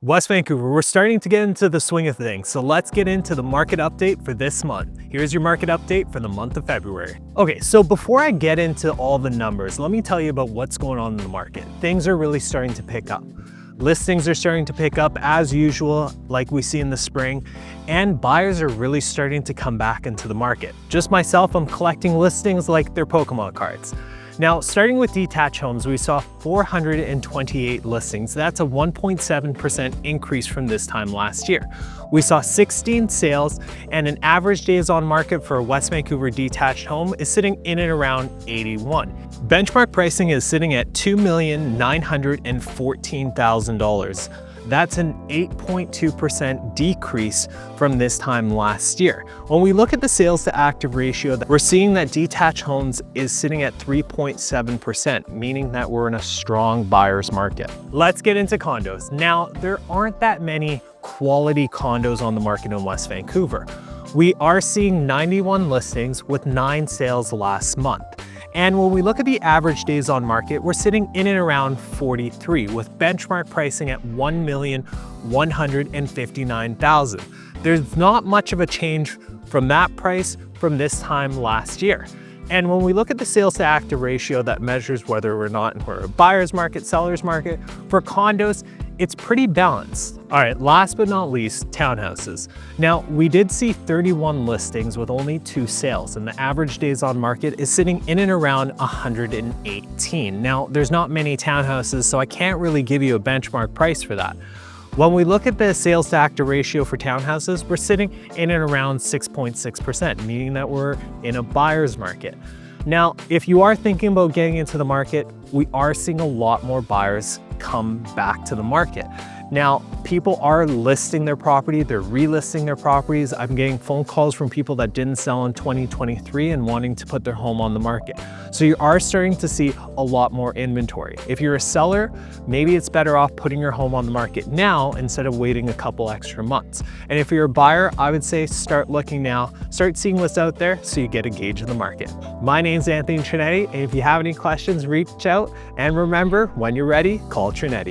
West Vancouver, we're starting to get into the swing of things, so let's get into the market update for this month. Here's your market update for the month of February. Okay, so before I get into all the numbers, let me tell you about what's going on in the market. Things are really starting to pick up. Listings are starting to pick up as usual, like we see in the spring, and buyers are really starting to come back into the market. Just myself, I'm collecting listings like they're Pokemon cards. Now, starting with Detached Homes, we saw 428 listings. That's a 1.7% increase from this time last year. We saw 16 sales, and an average days on market for a West Vancouver detached home is sitting in and around 81. Benchmark pricing is sitting at $2,914,000. That's an 8.2% decrease from this time last year. When we look at the sales to active ratio, we're seeing that detached homes is sitting at 3.7%, meaning that we're in a strong buyer's market. Let's get into condos. Now, there aren't that many quality condos on the market in West Vancouver. We are seeing 91 listings with 9 sales last month. And when we look at the average days on market, we're sitting in and around 43 with benchmark pricing at $1,159,000. There's not much of a change from that price from this time last year. And when we look at the sales to active ratio that measures whether or not we're a buyer's market, seller's market, for condos, it's pretty balanced. All right, last but not least, townhouses. Now, we did see 31 listings with only 2 sales, and the average days on market is sitting in and around 118. Now, there's not many townhouses, so I can't really give you a benchmark price for that. When we look at the sales to active ratio for townhouses, we're sitting in and around 6.6%, meaning that we're in a buyer's market. Now, if you are thinking about getting into the market, we are seeing a lot more buyers come back to the market. Now, people are listing their property, they're relisting their properties. I'm getting phone calls from people that didn't sell in 2023 and wanting to put their home on the market. So you are starting to see a lot more inventory. If you're a seller, maybe it's better off putting your home on the market now instead of waiting a couple extra months. And if you're a buyer, I would say start looking now, start seeing what's out there so you get a gauge of the market. My name's Anthony Trinetti, and if you have any questions, reach out. And remember, when you're ready, call Trinetti.